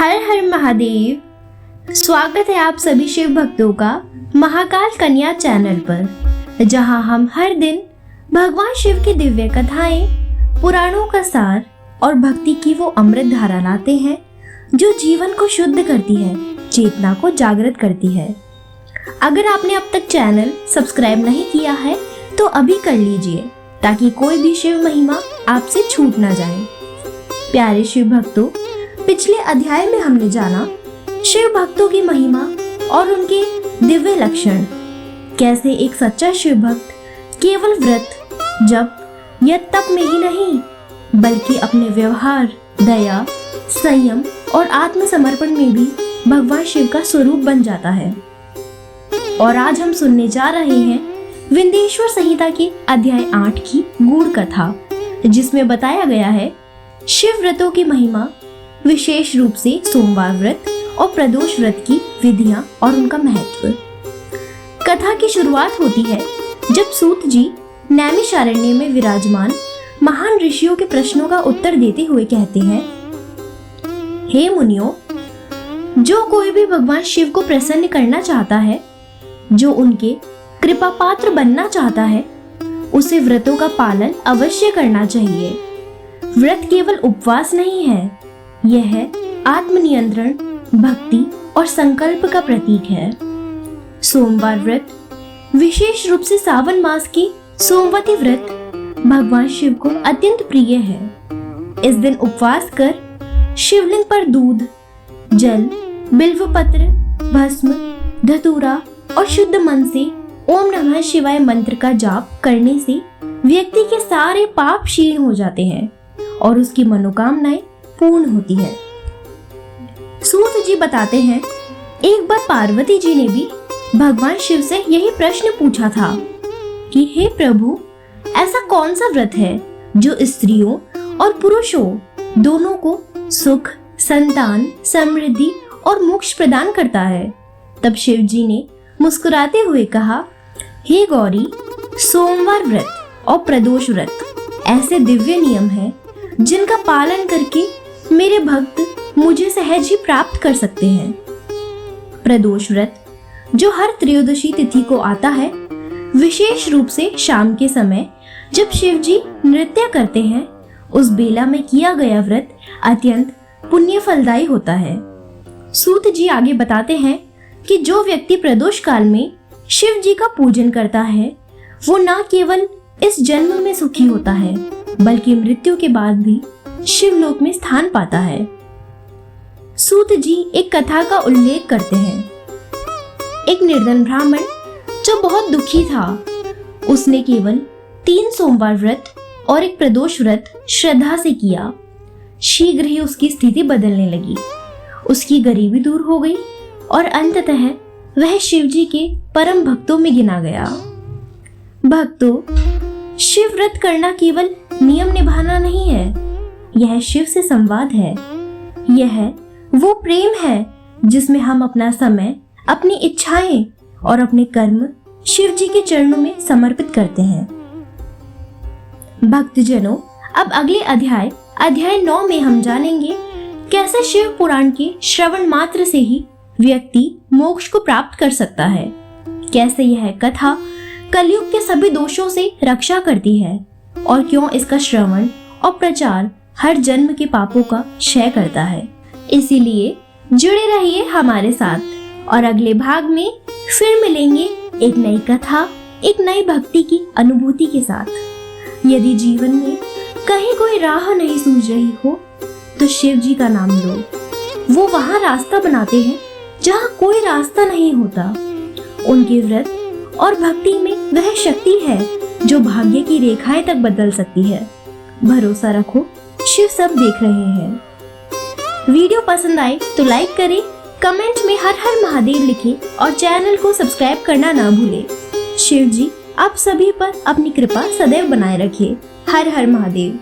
हर हर महादेव। स्वागत है आप सभी शिव भक्तों का महाकाल कन्या चैनल पर, जहां हम हर दिन भगवान शिव की दिव्य कथाएं, पुराणों का सार और भक्ति की वो अमृत धारा लाते हैं जो जीवन को शुद्ध करती है, चेतना को जागृत करती है। अगर आपने अब तक चैनल सब्सक्राइब नहीं किया है तो अभी कर लीजिए, ताकि कोई भी शिव महिमा आपसे छूट ना जाए। प्यारे शिव भक्तों, पिछले अध्याय में हमने जाना शिव भक्तों की महिमा और उनके दिव्य लक्षण। कैसे एक सच्चा शिव भक्त केवल व्रत, जप या तप में ही नहीं, बल्कि अपने व्यवहार, दया, संयम और आत्मसमर्पण में भी भगवान शिव का स्वरूप बन जाता है। और आज हम सुनने जा रहे हैं विंध्येश्वर संहिता के अध्याय 8 की गूढ़ कथा, जिसमें बताया गया है शिव व्रतों की महिमा, विशेष रूप से सोमवार व्रत और प्रदोष व्रत की विधियां और उनका महत्व। कथा की शुरुआत होती है जब सूत जी नैमिषारण्य में विराजमान महान ऋषियों के प्रश्नों का उत्तर देते हुए कहते हैं, हे मुनियों, जो कोई भी भगवान शिव को प्रसन्न करना चाहता है, जो उनके कृपा पात्र बनना चाहता है, उसे व्रतों का पालन अवश्य करना चाहिए। व्रत केवल उपवास नहीं है, यह है आत्मनियंत्रण, भक्ति और संकल्प का प्रतीक है। सोमवार व्रत, विशेष रूप से सावन मास की सोमवती व्रत, भगवान शिव को अत्यंत प्रिय है। इस दिन उपवास कर शिवलिंग पर दूध, जल, बिल्वपत्र, भस्म, धतूरा और शुद्ध मन से ओम नमः शिवाय मंत्र का जाप करने से व्यक्ति के सारे पाप क्षीण हो जाते हैं और उसकी मनोकामनाएं पूर्ण होती है। सूत जी बताते हैं, एक बार पार्वती जी ने भी भगवान शिव से यही प्रश्न पूछा था कि हे प्रभु, ऐसा कौन सा व्रत है जो स्त्रियों और पुरुषों दोनों को सुख, संतान, समृद्धि और मोक्ष प्रदान करता है। तब शिव जी ने मुस्कुराते हुए कहा, हे गौरी, सोमवार व्रत और प्रदोष व्रत ऐसे दिव्य नियम हैं जिनका पालन करके मेरे भक्त मुझे सहज ही प्राप्त कर सकते हैं। प्रदोष व्रत, जो हर त्रयोदशी तिथि को आता है, विशेष रूप से शाम के समय जब शिव जी नृत्य करते हैं, उस बेला में किया गया व्रत अत्यंत पुण्य फलदायी होता है। सूत जी आगे बताते हैं कि जो व्यक्ति प्रदोष काल में शिव जी का पूजन करता है, वो न केवल इस जन्म में सुखी होता है, बल्कि मृत्यु के बाद भी शिवलोक में स्थान पाता है। सूत जी एक कथा का उल्लेख करते हैं। एक निर्धन ब्राह्मण जो बहुत दुखी था, उसने केवल 3 सोमवार व्रत और एक प्रदोष व्रत श्रद्धा से किया। शीघ्र ही उसकी स्थिति बदलने लगी, उसकी गरीबी दूर हो गई और अंततः वह शिव जी के परम भक्तों में गिना गया। भक्तों, शिव व्रत करना केवल नियम निभाना नहीं है, यह शिव से संवाद है। यह वो प्रेम है जिसमें हम अपना समय, अपनी इच्छाएं और अपने कर्म शिव जी के चरणों में समर्पित करते हैं। भक्तजनों, अब अगले अध्याय 9 में हम जानेंगे कैसे शिव पुराण के श्रवण मात्र से ही व्यक्ति मोक्ष को प्राप्त कर सकता है। कैसे यह कथा कलयुग के सभी दोषों से रक्षा करती है और क्यों इसका श्रवण और प्रचार हर जन्म के पापों का क्षय करता है। इसीलिए जुड़े रहिए हमारे साथ और अगले भाग में फिर मिलेंगे एक नई कथा, एक नई भक्ति की अनुभूति के साथ। यदि जीवन में कहीं कोई राह नहीं सूझ रही हो तो शिव जी का नाम लो। वो वहाँ रास्ता बनाते हैं जहाँ कोई रास्ता नहीं होता। उनके व्रत और भक्ति में वह शक्ति है जो भाग्य की रेखाएं तक बदल सकती है। भरोसा रखो, शिव सब देख रहे हैं। वीडियो पसंद आए तो लाइक करें, कमेंट में हर हर महादेव लिखें और चैनल को सब्सक्राइब करना ना भूलें। शिव जी आप सभी पर अपनी कृपा सदैव बनाए रखे। हर हर महादेव।